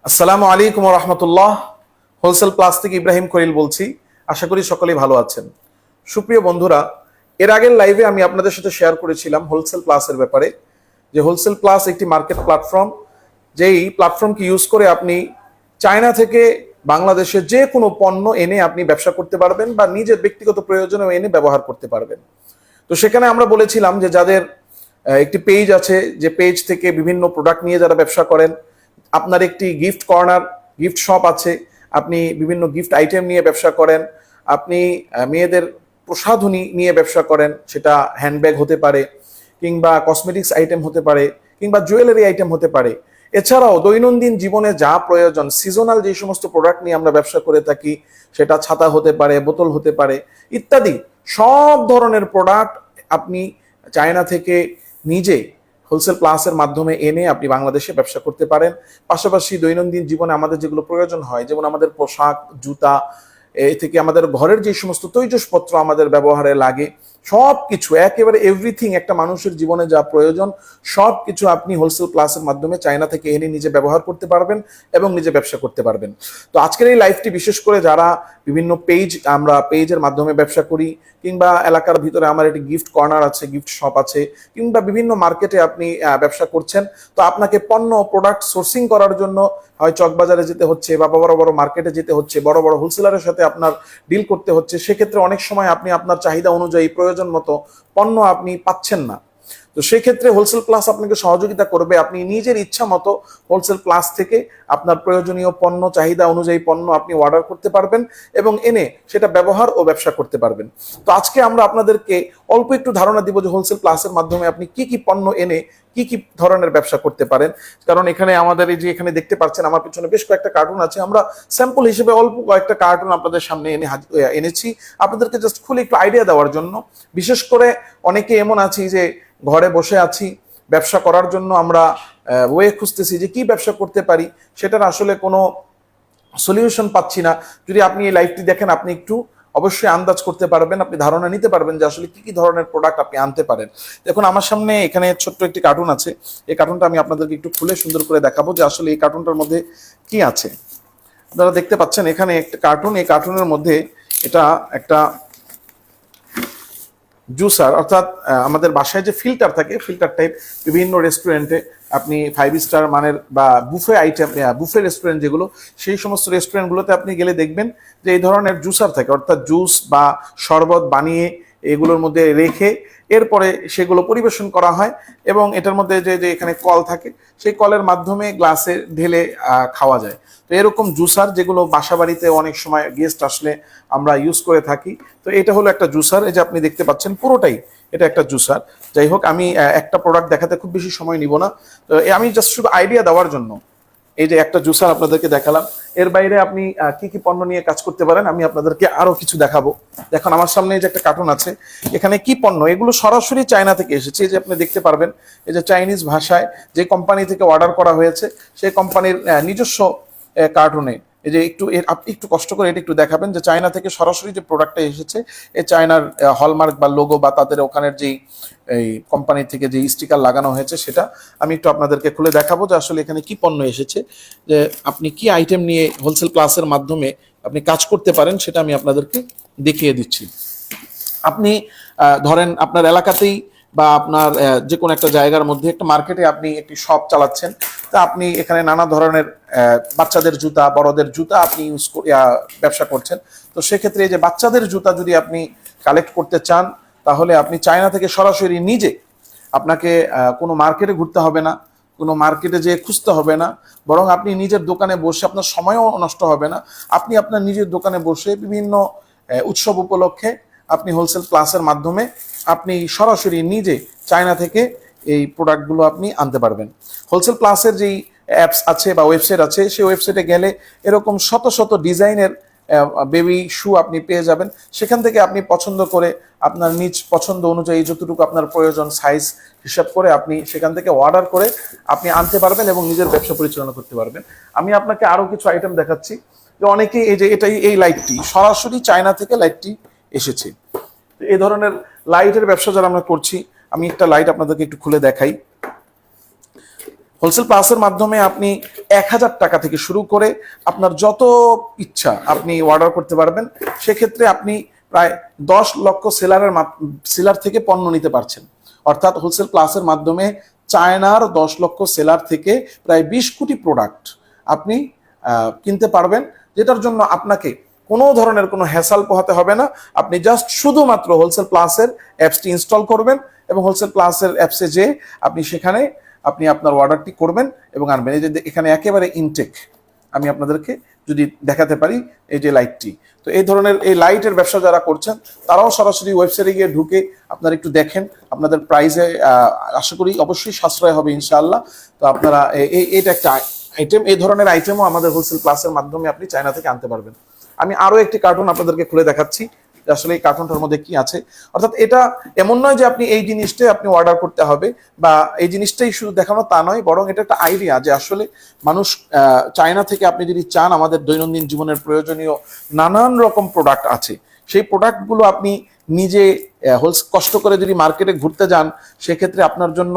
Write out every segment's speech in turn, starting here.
আসসালামু আলাইকুম ওয়া রাহমাতুল্লাহ। হোলসেল প্লাস থেকে ইব্রাহিম খলিল বলছি। আশা করি সকলেই ভালো আছেন। সুপ্রিয় বন্ধুরা, এর আগের লাইভে আমি আপনাদের সাথে শেয়ার করেছিলাম হোলসেল প্লাসের ব্যাপারে, যে হোলসেল প্লাস একটি মার্কেট প্ল্যাটফর্ম, যেই প্ল্যাটফর্মকে ইউজ করে আপনি চায়না থেকে বাংলাদেশে যে কোনো পণ্য এনে আপনি ব্যবসা করতে পারবেন বা নিজের ব্যক্তিগত প্রয়োজনেও এনে ব্যবহার করতে পারবেন। তো সেখানে আমরা বলেছিলাম যে যাদের একটি পেজ আছে, যে পেজ থেকে বিভিন্ন প্রোডাক্ট নিয়ে যারা ব্যবসা করেন, আপনার একটি গিফট কর্নার, গিফট শপ আছে, আপনি বিভিন্ন গিফট আইটেম নিয়ে ব্যবসা করেন, আপনি মেয়েদের প্রসাধনী নিয়ে ব্যবসা করেন, সেটা হ্যান্ডব্যাগ হতে পারে কিংবা কসমেটিক্স আইটেম হতে পারে কিংবা জুয়েলারি আইটেম হতে পারে। এছাড়াও দৈনন্দিন জীবনে যা প্রয়োজন, সিজনাল যে সমস্ত প্রোডাক্ট নিয়ে আমরা ব্যবসা করে থাকি, সেটা ছাতা হতে পারে, বোতল হতে পারে ইত্যাদি, সব ধরনের প্রোডাক্ট আপনি চায়না থেকে নিজে হোলসেল প্লাসের মাধ্যমে এনে আপনি বাংলাদেশে ব্যবসা করতে পারেন। পাশাপাশি দৈনন্দিন জীবনে আমাদের যেগুলো প্রয়োজন হয়, যেমন আমাদের পোশাক, জুতা, এ থেকে আমাদের ঘরের যে সমস্ত তৈজসপত্র আমাদের ব্যবহারে লাগে, সব কিছু, একেবারে এভরিথিং, একটা মানুষের জীবনে যা প্রয়োজন সব কিছু আপনি হোলসেল ক্লাসের মাধ্যমে চায়না থেকে এনে নিজে ব্যবহার করতে পারবেন এবং নিজে ব্যবসা করতে পারবেন। তো আজকের এই লাইভটি বিশেষ করে যারা বিভিন্ন পেজ, আমরা পেজের মাধ্যমে ব্যবসা করি কিংবা এলাকার ভিতরে আমার একটি গিফট কর্নার আছে, গিফট শপ আছে, কিংবা বিভিন্ন মার্কেটে আপনি ব্যবসা করছেন, তো আপনাকে পণ্য প্রোডাক্ট সোর্সিং করার জন্য হয় চকবাজারে যেতে হচ্ছে বা বড় বড় মার্কেটে যেতে হচ্ছে, বড় বড় হোলসেলারের সাথে আপনার ডিল করতে হচ্ছে। সেক্ষেত্রে অনেক সময় আপনি আপনার চাহিদা অনুযায়ী প্রয়োজন মতো পণ্য আপনি পাচ্ছেন না। তো সেক্ষেত্রে হোলসেল প্লাস আপনাকে সহযোগিতা করবে। আপনি নিজের ইচ্ছা মতো হোলসেল প্লাস থেকে আপনার প্রয়োজনীয় পণ্য, চাহিদা অনুযায়ী পণ্য আপনি অর্ডার করতে পারবেন এবং এনে সেটা ব্যবহার ও ব্যবসা করতে পারবেন। তো আজকে আমরা আপনাদেরকে অল্প একটু ধারণা দিব যে হোলসেল প্লাসের মাধ্যমে আপনি কি কি পণ্য এনে কি কি ধরনের ব্যবসা করতে পারেন। কারণ এখানে আমাদের এই যে এখানে দেখতে পাচ্ছেন আমার পিছনে বেশ কয়েকটা কার্টুন আছে, আমরা স্যাম্পল হিসেবে অল্প কয়েকটা কার্টুন আপনাদের সামনে এনেছি আপনাদেরকে জাস্ট খুলে একটু আইডিয়া দেওয়ার জন্য। বিশেষ করে অনেকে এমন আছি যে ঘরে বসে আছি, ব্যবসা করার জন্য আমরা ওয়ে খুঁজতেছি যে কি ব্যবসা করতে পারি, সেটার আসলে কোনো সলিউশন পাচ্ছি না। যদি আপনি এই লাইভটি দেখেন, আপনি একটু অবশ্যই আন্দাজ করতে পারবেন, আপনি ধারণা নিতে পারবেন যে আসলে কি কি ধরনের প্রোডাক্ট আপনি আনতে পারেন। দেখুন আমার সামনে এখানে ছোট্ট একটি কার্টুন আছে, এই কার্টুনটা আমি আপনাদেরকে একটু খুলে সুন্দর করে দেখাবো যে আসলে এই কার্টুনটার মধ্যে কি আছে। আপনারা দেখতে পাচ্ছেন এখানে একটা কার্টুন, এই কার্টুনের মধ্যে এটা একটা জুসার, অর্থাৎ আমাদের বাসায় যে ফিল্টার থাকে, ফিল্টার টাইপ বিভিন্ন রেস্টুরেন্টে আপনি 5 স্টার মানের বা বুফে আইটেম, বুফে রেস্টুরেন্ট যেগুলো, সেই সমস্ত রেস্টুরেন্টগুলোতে আপনি গেলে দেখবেন যে এই ধরনের জুসার থাকে, অর্থাৎ জুস বা শরবত বানিয়ে এগুলোর মধ্যে রেখে এরপরে সেগুলো পরিবেশন করা হয় এবং এটার মধ্যে যে যে এখানে কল থাকে, সেই কলের মাধ্যমে গ্লাসে ঢেলে খাওয়া যায়। তো এরকম জুসার যেগুলো বাসা বাড়িতে অনেক সময় গেস্ট আসলে আমরা ইউজ করে থাকি। তো এটা হলো একটা জুসার, এই যে আপনি দেখতে পাচ্ছেন পুরোটাই এটা একটা জুসার। যাই হোক, আমি একটা প্রোডাক্ট দেখাতে খুব বেশি সময় নিব না, তো আমি জাস্ট শুধু আইডিয়া দেওয়ার জন্য এই যে একটা জুসার আপনাদেরকে দেখালাম। এর বাইরে আপনি কি কি পণ্য নিয়ে কাজ করতে পারেন আমি আপনাদেরকে আরো কিছু দেখাবো। দেখুন আমার সামনে যে একটা কার্টুন আছে, এখানে কি পণ্য, এগুলো সরাসরি চায়না থেকে এসেছে। এই যে আপনি দেখতে পারবেন, এই যে চাইনিজ ভাষায় যে কোম্পানি থেকে অর্ডার করা হয়েছে, সেই কোম্পানির নিজস্ব কার্টুনে এই যে আপনি একটু কষ্ট করে এটা একটু দেখাবেন যে চায়না থেকে সরাসরি যে প্রোডাক্টটা এসেছে, এই চায়নার হলমার্ক বা লোগো বা তাদের ওখানের যেই এই কোম্পানি থেকে যে স্টিকার লাগানো হয়েছে, সেটা আমি একটু আপনাদেরকে খুলে দেখাবো যে আসলে এখানে কি পণ্য এসেছে, যে আপনি কি আইটেম নিয়ে হোলসেল প্লাসের মাধ্যমে আপনি কাজ করতে পারেন, সেটা আমি আপনাদেরকে দেখিয়ে দিচ্ছি। আপনি ধরেন আপনার এলাকাতেই বা আপনার যে কোনো একটা জায়গার মধ্যে একটা মার্কেটে আপনি একটি শপ চালাচ্ছেন, তা আপনি এখানে নানা ধরনের বাচ্চাদের জুতা, বড়দের জুতা আপনি ব্যবসা করছেন। তো সেক্ষেত্রে এই যে বাচ্চাদের জুতা যদি আপনি কালেক্ট করতে চান, তাহলে আপনি চায়না থেকে সরাসরি নিজে, আপনাকে কোনো মার্কেটে ঘুরতে হবে না, কোনো মার্কেটে যেয়ে খুঁজতে হবে না, বরং আপনি নিজের দোকানে বসে, আপনার সময়ও নষ্ট হবে না, আপনি আপনার নিজের দোকানে বসে বিভিন্ন উৎসব উপলক্ষে আপনি হোলসেল প্লাসের মাধ্যমে আপনি সরাসরি নিজে চায়না থেকে এই প্রোডাক্টগুলো আপনি আনতে পারবেন। হোলসেল প্লাসের যেই অ্যাপস আছে বা ওয়েবসাইট আছে, সেই ওয়েবসাইটে গেলে এরকম শত শত ডিজাইনের বেবি শু আপনি পেয়ে যাবেন। সেখান থেকে আপনি পছন্দ করে আপনার নিজ পছন্দ অনুযায়ী যতটুকু আপনার প্রয়োজন সাইজ হিসাব করে আপনি সেখান থেকে অর্ডার করে আপনি আনতে পারবেন এবং নিজের ব্যবসা পরিচালনা করতে পারবেন। আমি আপনাকে আরো কিছু আইটেম দেখাচ্ছি, যে অনেকেই এই যে এই লাইটটি সরাসরি চায়না থেকে লাইটটি এসেছে। এই ধরনের লাইটের ব্যবসা যারা আমরা করছি, আমি একটা লাইট আপনাদেরকে একটু খুলে দেখাই। হোলসেল প্লাসের মাধ্যমে আপনি 1000 টাকা থেকে শুরু করে আপনার যত ইচ্ছা আপনি অর্ডার করতে পারবেন। সেক্ষেত্রে আপনি প্রায় 10 লক্ষ সেলার থেকে পণ্য নিতে পারছেন। অর্থাৎ হোলসেল প্লাসের মাধ্যমে চায়নার 10 লক্ষ সেলার থেকে প্রায় 20 কোটি প্রোডাক্ট আপনি কিনতে পারবেন, যেটার জন্য আপনাকে কোনো ধরনের কোনো হ্যাসাল পোহাতে হবে না। আপনি জাস্ট শুধুমাত্র হোলসেল প্লাসের অ্যাপসটি ইনস্টল করবেন এবং হোলসেল প্লাসের অ্যাপসে যেয়ে আপনি সেখানে আপনি আপনার অর্ডারটি করবেন এবং আনবেন। এই যে এখানে একেবারে ইনটেক আমি আপনাদেরকে যদি দেখাতে পারি, এই যে লাইটটি, তো এই ধরনের এই লাইটের ব্যবসা যারা করছেন তারাও সরাসরি ওয়েবসাইটে গিয়ে ঢুকে আপনারা একটু দেখেন, আপনাদের প্রাইসে আশা করি অবশ্যই সাশ্রয় হবে ইনশাআল্লাহ। তো আপনারা এইটা একটা আইটেম, এই ধরনের আইটেমও আমাদের হোলসেল প্লাসের মাধ্যমে আপনি চায়না থেকে আনতে পারবেন। আমি আরো একটি কার্টুন আপনাদেরকে খুলে দেখাচ্ছি আসলে এই কার্টুনটার মধ্যে কি আছে। অর্থাৎ এটা এমন নয় যে আপনি এই জিনিসটাই আপনি অর্ডার করতে হবে বা এই জিনিসটাই শুধু দেখানো, তা নয়, বরং এটা একটা আইডিয়া যে আসলে মানুষ চায়না থেকে আপনি যদি চান আমাদের দৈনন্দিন জীবনের প্রয়োজনীয় নানান রকম প্রোডাক্ট আছে, সেই প্রোডাক্টগুলো আপনি নিজে কষ্ট করে যদি মার্কেটে ঘুরতে যান সেক্ষেত্রে আপনার জন্য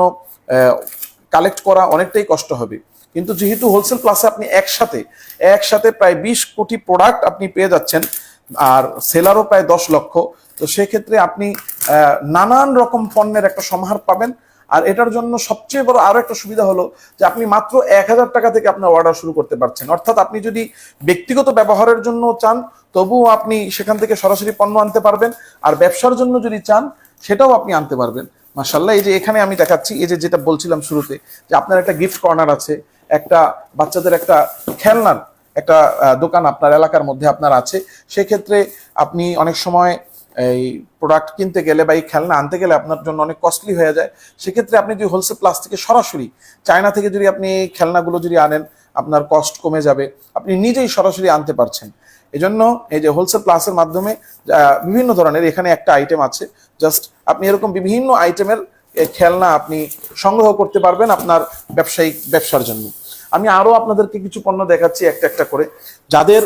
কালেক্ট করা অনেকটাই কষ্ট হবে। কিন্তু যেহেতু হোলসেল প্লাসে আপনি একসাথে প্রায় 20 কোটি প্রোডাক্ট আপনি পেয়ে যাচ্ছেন আর সেলারও প্রায় 10 লক্ষ, তো সেক্ষেত্রে আপনি নানান রকম পণ্যের একটা সমাহার পাবেন। আর এটার জন্য সবচেয়ে বড় আরো একটা সুবিধা হলো যে আপনি মাত্র 1000 টাকা থেকে আপনার অর্ডার শুরু করতে পারছেন। অর্থাৎ আপনি যদি ব্যক্তিগত ব্যবহারের জন্য চান তবুও আপনি সেখান থেকে সরাসরি পণ্য আনতে পারবেন, আর ব্যবসার জন্য যদি চান সেটাও আপনি আনতে পারবেন। মাশাআল্লাহ, এই যে এখানে আমি দেখাচ্ছি, এই যে যেটা বলছিলাম শুরুতে যে আপনার একটা গিফট কর্নার আছে, একটা বাচ্চাদের একটা খেলনার একটা দোকান আপনার এলাকার মধ্যে আপনার আছে। সেক্ষেত্রে আপনি অনেক সময় এই প্রোডাক্ট কিনতে গেলে বা এই খেলনা আনতে গেলে আপনার জন্য অনেক কস্টলি হয়ে যায়। সেক্ষেত্রে আপনি যদি হোলসেল প্লাস থেকে সরাসরি চায়না থেকে যদি আপনি এই খেলনাগুলো যদি আনেন আপনার কস্ট কমে যাবে, আপনি নিজেই সরাসরি আনতে পারছেন। এজন্য এই যে হোলসেল প্লাসের মাধ্যমে বিভিন্ন ধরনের, এখানে একটা আইটেম আছে, জাস্ট আপনি এরকম বিভিন্ন আইটেমের খেলনা আপনি সংগ্রহ করতে পারবেন আপনার ব্যবসার জন্য। আমি আরো আপনাদেরকে কিছু পণ্য দেখাচ্ছি একটা একটা করে। যাদের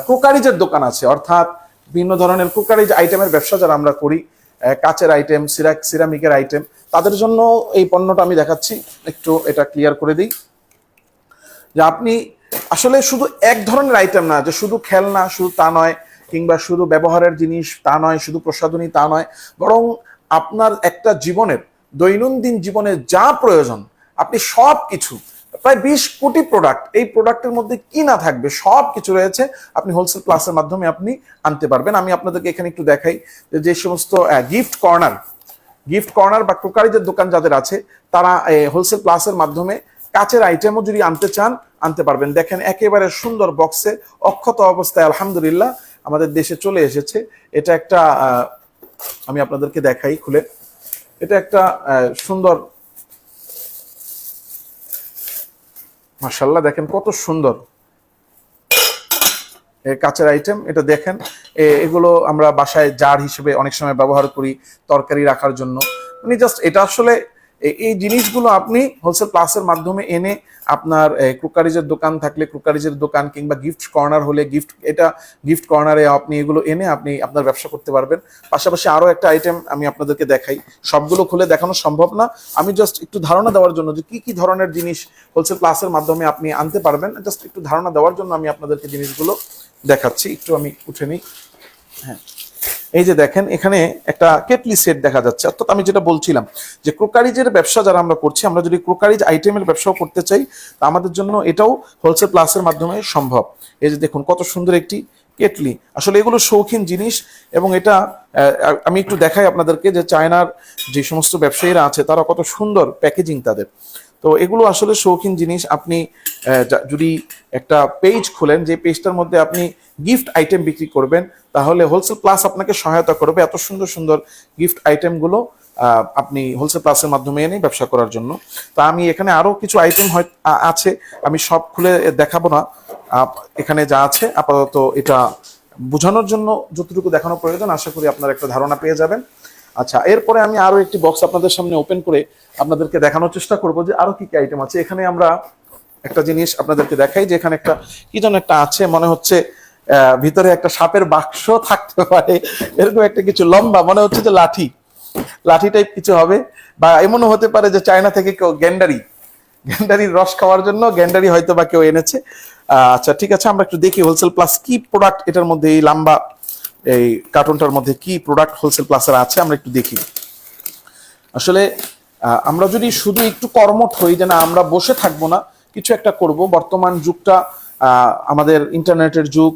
ক্রোকারিজের দোকান আছে, অর্থাৎ বিভিন্ন ধরনের ক্রোকারিজ আইটেমের ব্যবসা যারা আমরা করি, কাচের আইটেম, সিরামিকের আইটেম, তাদের জন্য এই পণ্যটা আমি দেখাচ্ছি। একটু এটা ক্লিয়ার করে দিই যে আপনি আসলে শুধু এক ধরনের আইটেম না, যে শুধু খেলনা শুধু তা নয়, কিংবা শুধু ব্যবহারের জিনিস তা নয়, শুধু প্রসাধনী তা নয়, বরং আপনার একটা জীবনের দৈনন্দিন জীবনে যা প্রয়োজন আপনি সব কিছু, প্রায় 20 কোটি প্রোডাক্ট, এই প্রোডাক্টের মধ্যে কি না থাকবে সব কিছু রয়েছে, আপনি হোলসেল প্লাসের মাধ্যমে আপনি আনতে পারবেন। আমি আপনাদেরকে এখানে একটু দেখাই যে সমস্ত গিফট কর্নার বা ক্রোকারিজের দোকান যাদের আছে তারা হোলসেল প্লাসের মাধ্যমে কাচের আইটেমও যদি আনতে চান আনতে পারবেন। দেখেন একেবারে সুন্দর বক্সে অক্ষত অবস্থায় আলহামদুলিল্লাহ আমাদের দেশে চলে এসেছে। এটা একটা আমি আপনাদেরকে দেখাই খুলে, এটা একটা সুন্দর, মাশাআল্লাহ দেখেন কত সুন্দর কাচের আইটেম। এটা দেখেন এগুলো আমরা বাসায় জার হিসেবে অনেক সময় ব্যবহার করি তরকারি রাখার জন্য। মানে জাস্ট এটা আসলে এই জিনিসগুলো আপনি হোলসেল প্লাসের মাধ্যমে এনে আপনার ক্রোকারিজের দোকান থাকলে ক্রোকারিজের দোকান, কিংবা গিফট কর্নার হলে গিফট কর্নারে আপনি এগুলো এনে আপনি আপনার ব্যবসা করতে পারবেন। পাশাপাশি আরো একটা আইটেম আমি আপনাদেরকে দেখাই, সবগুলো খুলে দেখানো সম্ভব না, আমি জাস্ট একটু ধারণা দেওয়ার জন্য যে কি কি ধরনের জিনিস হোলসেল প্লাসের মাধ্যমে আপনি আনতে পারবেন, জাস্ট একটু ধারণা দেওয়ার জন্য আমি আপনাদেরকে জিনিসগুলো দেখাচ্ছি। একটু আমি উঠে নিই। হ্যাঁ, এই যে দেখেন এখানে একটা কেটলি সেট দেখা যাচ্ছে। অর্থাৎ আমি যেটা বলছিলাম যে ক্রোকারিজের ব্যবসা যারা আমরা করছি, আমরা যদি ক্রোকারিজ আইটেমের ব্যবসাও করতে চাই তা আমাদের জন্য এটাও হোলসেল প্লাসের মাধ্যমে সম্ভব। এই যে দেখুন কত সুন্দর একটি কেটলি, আসলে এগুলো শৌখিন জিনিস। এবং এটা আমি একটু দেখাই আপনাদেরকে যে চায়নার যে সমস্ত ব্যবসায়ীরা আছে তারা কত সুন্দর প্যাকেজিং তাদের। তো এগুলো আসলে শৌখিন জিনিস। আপনি যদি একটা পেজ খোলেন, যে পেজটার মধ্যে আপনি গিফট আইটেম বিক্রি করবেন, তাহলে হোলসেল প্লাস আপনাকে সহায়তা করবে এত সুন্দর সুন্দর গিফট আইটেমগুলো আপনি হোলসেল প্লাসের মাধ্যমে এনে ব্যবসা করার জন্য। তা আমি এখানে আরো কিছু আইটেম আছে, আমি সব খুলে দেখাবো না। এখানে যা আছে আপাতত এটা বোঝানোর জন্য যতটুকু দেখানো প্রয়োজন, আশা করি আপনারা একটা ধারণা পেয়ে যাবেন। আচ্ছা, এরপরে আমি আরো একটি বক্স আপনাদের সামনে ওপেন করে আপনাদেরকে দেখানোর চেষ্টা করব যে আরো কি কি আইটেম আছে। এখানে আমরা একটা জিনিস আপনাদেরকে দেখাই যে এখানে একটা কি যেন একটা আছে, মনে হচ্ছে ভিতরে একটা সাপের বাক্স থাকতে পারে, এরকম একটা কিছু লম্বা, মনে হচ্ছে যে লাঠি টাইপ কিছু হবে, বা এমনও হতে পারে যে চায়না থেকে কেউ গ্যান্ডারি গ্যান্ডারির রস খাওয়ার জন্য গ্যান্ডারি হয়তো বা কেউ এনেছে। আচ্ছা ঠিক আছে, আমরা একটু দেখি হোলসেল প্লাস কি প্রোডাক্ট এটার মধ্যে, এই লম্বা এই কার্টুনটার মধ্যে কি প্রোডাক্ট হোলসেল প্লাসের আছে আমরা একটু দেখি। আসলে আমরা যদি শুধু একটু কর্মঠ হই যে না আমরা বসে থাকবো না, কিছু একটা করব। বর্তমান যুগটা আমাদের ইন্টারনেটের যুগ,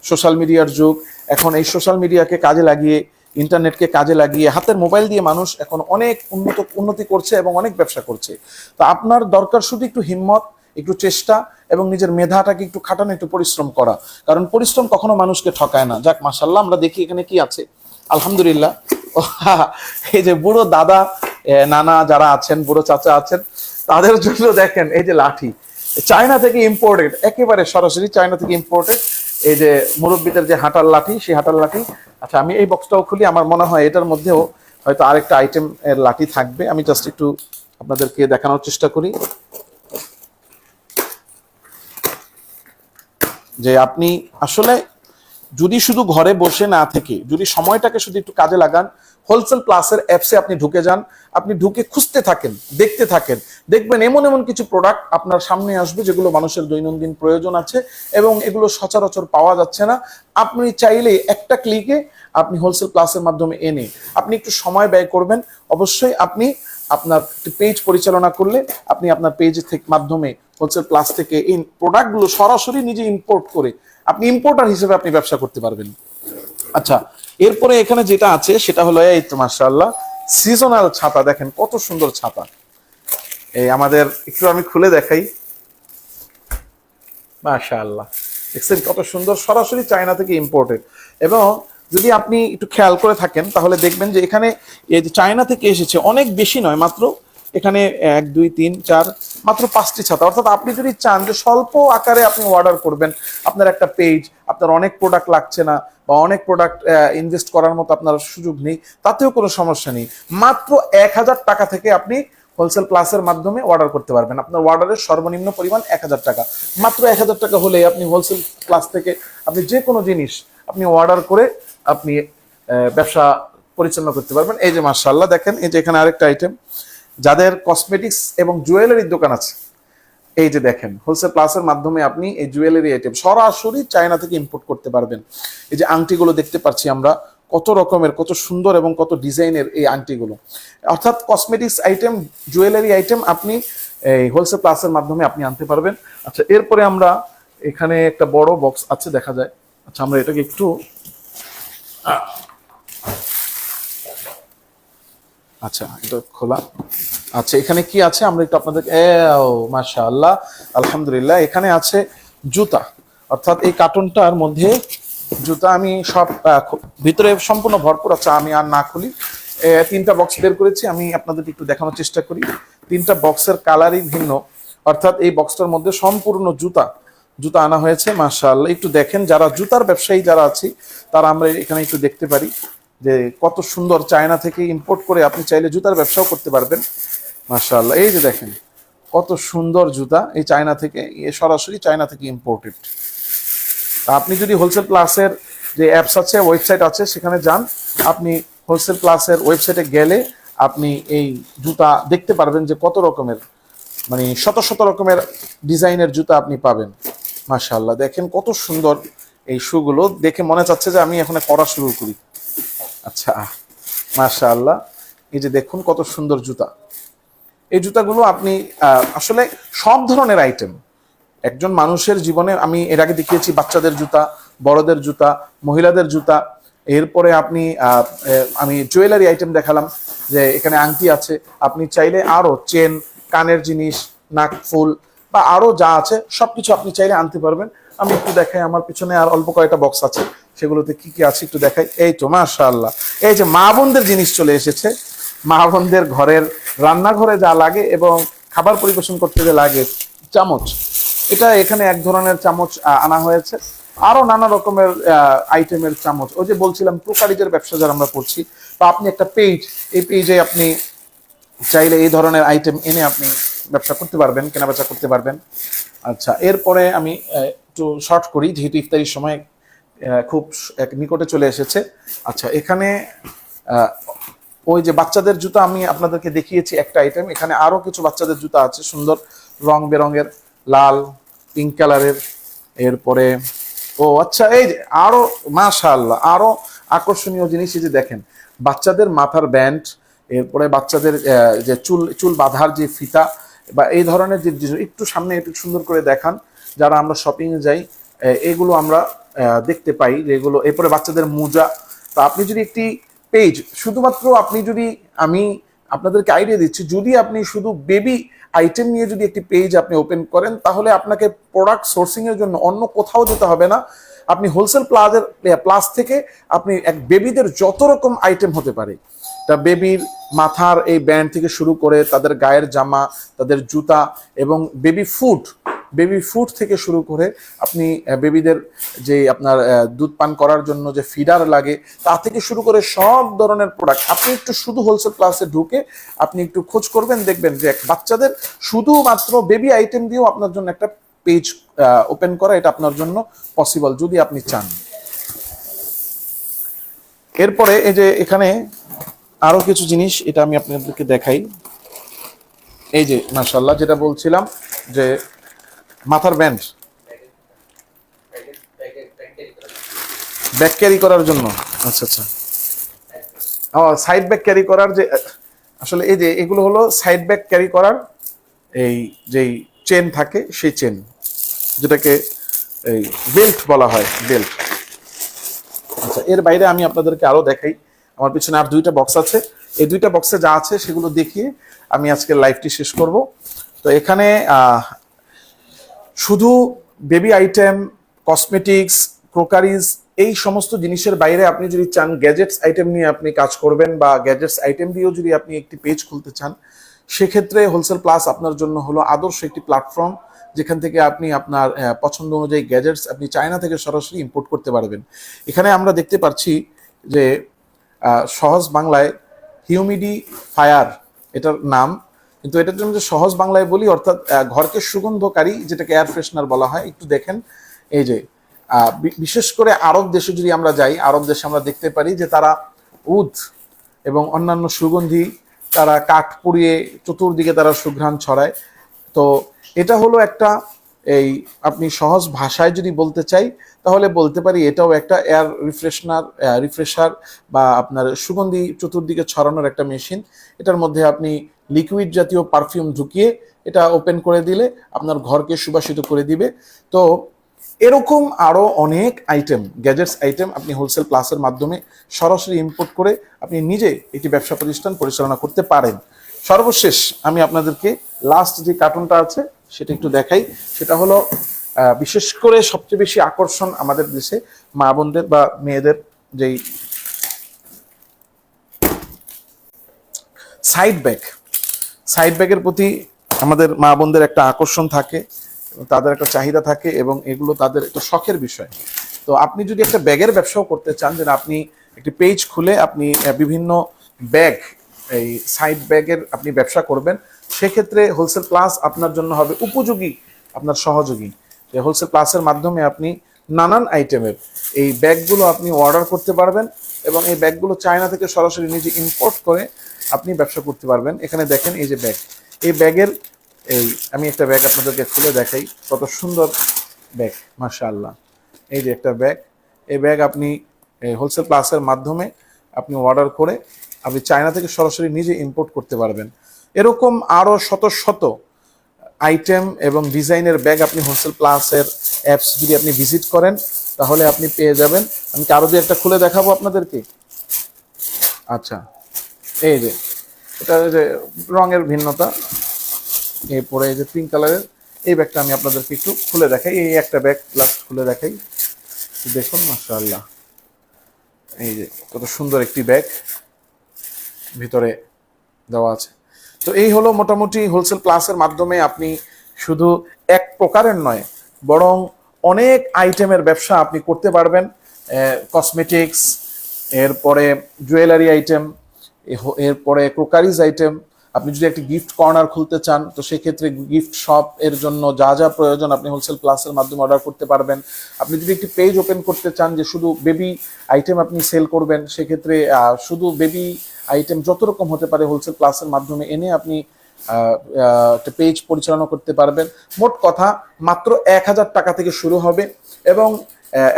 সোশ্যাল মিডিয়ার যুগ। এখন এই সোশ্যাল মিডিয়াকে কাজে লাগিয়ে, ইন্টারনেটকে কাজে লাগিয়ে, হাতের মোবাইল দিয়ে মানুষ এখন অনেক উন্নতি করছে এবং অনেক ব্যবসা করছে। তো আপনার দরকার শুধু একটু হিম্মত, একটু চেষ্টা এবং নিজের মেধাটাকে একটু খাটানো, একটু পরিশ্রম করা। কারণ পরিশ্রম কখনো মানুষকে ঠকায় না। যাক মাশাআল্লাহ, আমরা দেখি এখানে কি আছে। আলহামদুলিল্লাহ। এই যে বুড়ো দাদা নানা যারা আছেন, বুড়ো চাচা আছেন, তাদের জন্য দেখেন এই যে লাঠি, চায়না থেকে ইম্পোর্টেড, একেবারে সরাসরি চায়না থেকে ইম্পোর্টেড। এই যে মুরব্বীদের যে হাঁটার লাঠি, সেই হাঁটার লাঠি। আচ্ছা আমি এই বক্সটাও খুলি, আমার মনে হয় এটার মধ্যেও হয়তো আরেকটা আইটেম এর লাঠি থাকবে। আমি জাস্ট একটু আপনাদেরকে দেখানোর চেষ্টা করি যে আপনি আসলে যদি শুধু ঘরে বসে না থেকে, যদি সময়টাকে শুধু একটু কাজে লাগান, হোলসেল প্লাসের অ্যাপসে আপনি ঢুকে যান, আপনি ঢুকে খুঁজতে থাকেন, দেখতে থাকেন, দেখবেন এমন এমন কিছু প্রোডাক্ট আপনার সামনে আসবে যেগুলো মানুষের দৈনন্দিন প্রয়োজন আছে এবং এগুলো সচরাচর পাওয়া যাচ্ছে না। আপনি চাইলে একটা ক্লিকে আপনি হোলসেল প্লাসের মাধ্যমে এনে আপনি একটু সময় ব্যয় করবেন। অবশ্যই আপনি আপনার পেজ পরিচালনা করলে আপনি আপনার পেজের মাধ্যমে হোলসেল প্লাস থেকে এই প্রোডাক্টগুলো সরাসরি নিজে ইম্পোর্ট করে আপনি ইম্পোর্টার হিসেবে আপনি ব্যবসা করতে পারবেন। আচ্ছা এরপরে এখানে যেটা আছে সেটা হলো এই তো মাশাআল্লাহ সিজনাল ছাতা। দেখেন কত সুন্দর ছাতা। এই আমাদের একটু আমি খুলে দেখাই, মাশাআল্লাহ দেখছেন কত সুন্দর, সরাসরি চায়না থেকে ইম্পোর্টেড। এবং যদি আপনি একটু খেয়াল করে থাকেন তাহলে দেখবেন যে এখানে এই যে চায়না থেকে এসেছে অনেক বেশি নয়, মাত্র এখানে 1 2 3 4 মাত্র 5টি ছাতা। অর্থাৎ আপনি যদি চান যে স্বল্প আকারে আপনি অর্ডার করবেন, আপনার একটা পেজ, আপনার অনেক প্রোডাক্ট লাগছে না বা অনেক প্রোডাক্ট ইনভেস্ট করার মতো আপনার সুযোগ নেই, তাতেও কোনো সমস্যা নেই। মাত্র 1000 টাকা থেকে আপনি হোলসেল প্লাসের মাধ্যমে অর্ডার করতে পারবেন। আপনার অর্ডারের সর্বনিম্ন পরিমাণ 1000 টাকা। মাত্র 1000 টাকা হলে আপনি হোলসেল প্লাস থেকে আপনি যে কোনো জিনিস আপনি অর্ডার করে আপনি ব্যবসা পরিচালনা করতে পারবেন। এই যে মাশাআল্লাহ দেখেন, এই যে এখানে আরেকটা আইটেম, যাদের কসমেটিক্স এবং জুয়েলারির দোকান আছে, এই যে দেখেন হোলসেল প্লাসের মাধ্যমে আপনি এই জুয়েলারি আইটেম সরাসরি চায়না থেকে ইম্পোর্ট করতে পারবেন। এই যে আংটিগুলো দেখতে পাচ্ছি আমরা, কত রকমের, কত সুন্দর এবং কত ডিজাইনের এই আংটিগুলো। অর্থাৎ কসমেটিক্স আইটেম, জুয়েলারি আইটেম আপনি এই হোলসেল প্লাসের মাধ্যমে আপনি আনতে পারবেন। আচ্ছা এরপরে আমরা এখানে একটা বড় বক্স আছে দেখা যায়। আচ্ছা আমরা এটাকে একটু আচ্ছা এটা খোলা। আচ্ছা এখানে কি আছে আমরা একটু আপনাদের, মাশাআল্লাহ আলহামদুলিল্লাহ, এখানে আছে জুতা। অর্থাৎ এই কার্টুনটার মধ্যে জুতা, আমি সব ভিতরে সম্পূর্ণ ভরপুর। আচ্ছা আমি আর না খুলি, 3টা বক্স বের করেছি, আমি আপনাদেরকে একটু দেখানোর চেষ্টা করি। 3টা বক্সের কালারই ভিন্ন। অর্থাৎ এই বক্সটার মধ্যে সম্পূর্ণ জুতা আনা হয়েছে। মাশাআল্লাহ একটু দেখেন, যারা জুতার ব্যবসায়ী যারা আছি তারা আমরা এখানে একটু দেখতে পারি যে কত সুন্দর, চায়না থেকে ইম্পোর্ট করে আপনি চাইলে জুতার ব্যবসাও করতে পারবেন। মাশাআল্লাহ এই যে দেখেন কত সুন্দর জুতা, এই চায়না থেকে, সরাসরি চায়না থেকে ইম্পোর্টেড। আপনি যদি হোলসেল প্লাসের যে অ্যাপস আছে, ওয়েবসাইট আছে, সেখানে যান, আপনি হোলসেল প্লাসের ওয়েবসাইটে গেলে আপনি এই জুতা দেখতে পারবেন যে কত রকমের, মানে শত শত রকমের ডিজাইনের জুতা আপনি পাবেন। মাশাআল্লাহ দেখেন কত সুন্দর এই শুগুলো, দেখে মনে চাচ্ছে যে আমি এখন করা শুরু করি। আচ্ছা মাশাআল্লাহ এই যে দেখুন কত সুন্দর জুতা। এই জুতাগুলো আপনি আসলে সব ধরনের আইটেম একজন মানুষের জীবনে, আমি এর আগে দেখিয়েছি বাচ্চাদের জুতা, বড়দের জুতা, মহিলাদের জুতা। এরপরে আপনি আমি জুয়েলারি আইটেম দেখালাম, যে এখানে আংটি আছে, আপনি চাইলে আরো চেন, কানের জিনিস, নাকফুল বা আরো যা আছে সবকিছু আপনি চাইলে আনতে পারবেন। আমি একটু দেখাই, আমার পিছনে আর অল্প কয়েকটা বক্স আছে, সেগুলোতে কি কি আছে একটু দেখাই। এই তো মাশাআল্লাহ, এই যে মা বোনদের জিনিস চলে এসেছে। মা বোনদের ঘরের রান্নাঘরে যা লাগে এবং খাবার পরিবেশন করতে যে লাগে, চামচ, এটা এখানে এক ধরনের চামচ আনা হয়েছে। আরো নানা রকমের আইটেমের চামচ। ওই যে বলছিলাম ক্রোকারিজের ব্যবসা যারা আমরা করছি, বা আপনি একটা পেজ, এই পেজে আপনি চাইলে এই ধরনের আইটেম এনে আপনি ব্যবসা করতে পারবেন, কেনাবেচা করতে পারবেন। আচ্ছা এরপরে আমি একটু শর্ট করি, যেহেতু ইফতারির সময় খুব নিকটে চলে এসেছে। আচ্ছা এখানে ওই যে বাচ্চাদের জুতা আমি আপনাদেরকে দেখিয়েছি একটা আইটেম, এখানে আরো কিছু বাচ্চাদের জুতা আছে সুন্দর, রং বেরঙের, লাল, পিঙ্ক কালারের। এরপরে আচ্ছা, এই যে আরো মাশাআল্লাহ আরো আকর্ষণীয় জিনিস, এই যে দেখেন বাচ্চাদের মাথার ব্যান্ড, এরপরে বাচ্চাদের যে চুল চুল বাঁধার যে ফিতা বা এই ধরনের যে একটু সামনে একটু সুন্দর করে দেখান, যারা আমরা শপিং এ যাই এগুলো আমরা দেখতে পাই যেগুলো। এরপরে বাচ্চাদের মোজা। তো আপনি যদি একটি পেজ শুধুমাত্র আপনি যদি, আমি আপনাদেরকে আইডিয়া দিচ্ছি, যদি আপনি শুধু বেবি আইটেম নিয়ে যদি একটি পেজ আপনি ওপেন করেন, তাহলে আপনাকে প্রোডাক্ট সোর্সিং এর জন্য অন্য কোথাও যেতে হবে না। আপনি হোলসেল প্লাস থেকে আপনি এক বেবিদের যত রকম আইটেম হতে পারে, তা বেবির মাথার এই ব্যান্ড থেকে শুরু করে তাদের গায়ের জামা, তাদের জুতা এবং বেবি ফুড থেকে শুরু করে আপনি বেবিদের যে আপনার দুধ পান করার জন্য যে ফিডার লাগে তা থেকে শুরু করে সব ধরনের প্রোডাক্ট আপনি একটু শুধু হোলসেল ক্লাসে ঢুকে আপনি একটু খোঁজ করবেন, দেখবেন যে বাচ্চাদের শুধুমাত্র বেবি আইটেম দিয়েও আপনার জন্য একটা পেজ ওপেন করা, এটা আপনার জন্য পসিবল যদি আপনি চান। এরপরে এই যে এখানে আরো কিছু জিনিস, এটা আমি আপনাদেরকে দেখাই। এই যে মাশাআল্লাহ যেটা বলছিলাম যে মাথার ব্যান্ড, ব্যাগ ক্যারি করার জন্য। আচ্ছা আচ্ছা, সাইড ব্যাগ ক্যারি করার যে, আসলে এই যে এগুলো হলো সাইড ব্যাগ ক্যারি করার এই যেই চেন থাকে সেই চেন, যেটাকে এই বেল্ট বলা হয়, বেল্ট। আচ্ছা, এর বাইরে আমি আপনাদেরকে আরো দেখাই। আমার পিছনে আর দুইটা বক্স আছে, এই দুইটা বক্সে যা আছে সেগুলো দেখিয়ে আমি আজকে লাইভটি শেষ করব। তো এখানে শুধু বেবি আইটেম, কসমেটিক্স, ক্রোকারিজ এই সমস্ত জিনিসের বাইরে আপনি যদি চান গ্যাজেটস আইটেম নিয়ে আপনি কাজ করবেন বা গ্যাজেটস আইটেম দিয়েও যদি আপনি একটি পেজ খুলতে চান, সেক্ষেত্রে হোলসেল প্লাস আপনার জন্য হলো আদর্শ একটি প্ল্যাটফর্ম, যেখান থেকে আপনি আপনার পছন্দ অনুযায়ী গ্যাজেটস আপনি চায়না থেকে সরাসরি ইম্পোর্ট করতে পারবেন। এখানে আমরা দেখতে পাচ্ছি যে সহজ বাংলায় হিউমিডিফায়ার এটার নাম, কিন্তু এটার জন্য যে সহজ বাংলায় বলি অর্থাৎ ঘরকে সুগন্ধকারী, যেটাকে এয়ার ফ্রেশনার বলা হয়। একটু দেখেন, এই যে বিশেষ করে আরব দেশে যদি আমরা যাই, আরব দেশে আমরা দেখতে পারি যে তারা উড এবং অন্যান্য সুগন্ধি তারা কাঠ পুড়িয়ে চতুর্দিকে তারা সুঘ্রাণ ছড়ায়। তো এটা হলো একটা, এই আপনি সহজ ভাষায় যদি বলতে চাই তাহলে বলতে পারি এটাও একটা এয়ার রিফ্রেশার বা আপনার সুগন্ধি চতুর্দিকে ছড়ানোর একটা মেশিন। এটার মধ্যে আপনি লিকুইড জাতীয় পারফিউম ঢুকিয়ে এটা ওপেন করে দিলে আপনার ঘরকে সুবাসিত করে দিবে। তো এরকম আরো অনেক আইটেম, গ্যাজেটস আইটেম আপনি হোলসেল প্লাসের মাধ্যমে সরাসরি ইম্পোর্ট করে আপনি নিজে একটি ব্যবসা প্রতিষ্ঠান পরিচালনা করতে পারেন। সর্বশেষ আমি আপনাদেরকে লাস্ট যে কার্টুনটা আছে সেটা একটু দেখাই। সেটা হলো বিশেষ করে সবচেয়ে বেশি আকর্ষণ আমাদের দেশে মা বোনদের বা মেয়েদের যেই সাইড ব্যাগের প্রতি আমাদের মা বোনদের একটা আকর্ষণ থাকে, তাদের একটা চাহিদা থাকে এবং এগুলো তাদের একটা শখের বিষয়। তো আপনি যদি একটা ব্যাগের ব্যবসাও করতে চান, যে আপনি একটি পেজ খুলে আপনি বিভিন্ন ব্যাগ, এই সাইড ব্যাগের আপনি ব্যবসা করবেন, সেক্ষেত্রে হোলসেল প্লাস আপনার জন্য হবে উপযোগী, আপনার সহযোগী। হোলসেল প্লাসের মাধ্যমে আপনি নানান আইটেমের এই ব্যাগগুলো আপনি অর্ডার করতে পারবেন এবং এই ব্যাগগুলো চায়না থেকে সরাসরি নিজে ইম্পোর্ট করে আপনি ব্যবসা করতে পারবেন। এখানে দেখেন এই যে ব্যাগ, এই ব্যাগের এই আমি একটা ব্যাগ আপনাদেরকে খুলে দেখাই, কত সুন্দর ব্যাগ মাশাআল্লাহ। এই যে একটা ব্যাগ, এই ব্যাগ আপনি হোলসেল প্লাসের মাধ্যমে আপনি অর্ডার করে আপনি চায়না থেকে সরাসরি নিজে ইম্পোর্ট করতে পারবেন। এরকম আরও শত শত আইটেম এবং ডিজাইনের ব্যাগ আপনি হোলসেল প্লাসের অ্যাপস যদি আপনি ভিজিট করেন তাহলে আপনি পেয়ে যাবেন। আমি আরও দিয়ে একটা খুলে দেখাবো আপনাদেরকে। আচ্ছা, এই যে এটা যে রঙের ভিন্নতা, এরপরে এই যে পিঙ্ক কালারের এই ব্যাগটা আমি আপনাদেরকে একটু খুলে দেখাই। এই একটা ব্যাগ লাস্ট খুলে দেখাই, দেখুন মাশাআল্লাহ, এই যে কত সুন্দর একটি ব্যাগ ভিতরে দেওয়া আছে। তো এই হলো মোটামুটি হোলসেল প্লাসের মাধ্যমে আপনি শুধু এক প্রকারের নয় বরং অনেক আইটেমের ব্যবসা আপনি করতে পারবেন। কসমেটিক্স, এরপরে জুয়েলারি আইটেম, এরপরে ক্রোকারিজ আইটেম। আপনি যদি একটি গিফট কর্নার খুলতে চান তো সেক্ষেত্রে গিফট শপ এর জন্য যা যা প্রয়োজন আপনি হোলসেল প্লাসের মাধ্যমে অর্ডার করতে পারবেন। আপনি যদি একটি পেজ ওপেন করতে চান যে শুধু বেবি আইটেম আপনি সেল করবেন, সেক্ষেত্রে শুধু বেবি আইটেম যত রকম হতে পারে হোলসেল প্লাসের মাধ্যমে এনে আপনি একটা পেজ পরিচালনা করতে পারবেন। মোট কথা মাত্র 1000 টাকা থেকে শুরু হবে এবং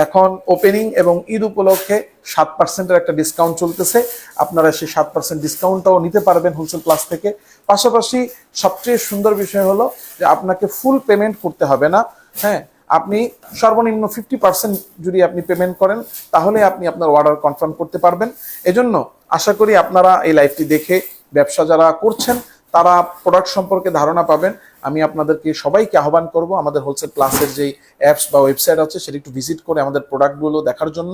এখন ওপেনিং এবং ঈদ উপলক্ষে 7% একটা ডিসকাউন্ট চলতেছে। আপনারা সেই 7% ডিসকাউন্টটাও নিতে পারবেন হোলসেল প্লাস থেকে। পাশাপাশি সবচেয়ে সুন্দর বিষয় হলো যে আপনাকে ফুল পেমেন্ট করতে হবে না। হ্যাঁ, আপনি সর্বনিম্ন 50% যদি আপনি পেমেন্ট করেন তাহলে আপনি আপনার অর্ডার কনফার্ম করতে পারবেন। এজন্য আশা করি আপনারা এই লাইভটি দেখে ব্যবসা যারা করছেন তারা প্রোডাক্ট সম্পর্কে ধারণা পাবেন। আমি আপনাদেরকে সবাইকে আহ্বান করব আমাদের হোলসেল প্লাসের যেই অ্যাপস বা ওয়েবসাইট আছে সেটা একটু ভিজিট করে আমাদের প্রোডাক্টগুলো দেখার জন্য,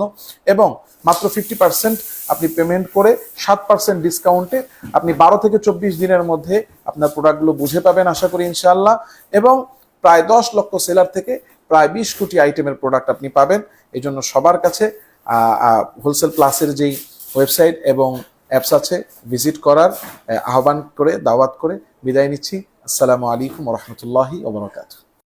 এবং মাত্র 50% আপনি পেমেন্ট করে 7% ডিসকাউন্টে আপনি 12 থেকে 24 দিনের মধ্যে আপনার প্রোডাক্টগুলো বুঝে পাবেন আশা করি ইনশাআল্লাহ। এবং প্রায় 10 লক্ষ সেলার থেকে প্রায় 20 কোটি আইটেমের প্রোডাক্ট আপনি পাবেন। এই জন্য সবার কাছে হোলসেল প্লাসের যেই ওয়েবসাইট এবং অ্যাপস আছে ভিজিট করার আহ্বান করে দাওয়াত করে বিদায় নিচ্ছি। আসসালামু আলাইকুম ওয়া রাহমাতুল্লাহি ওয়া বারাকাতুহু।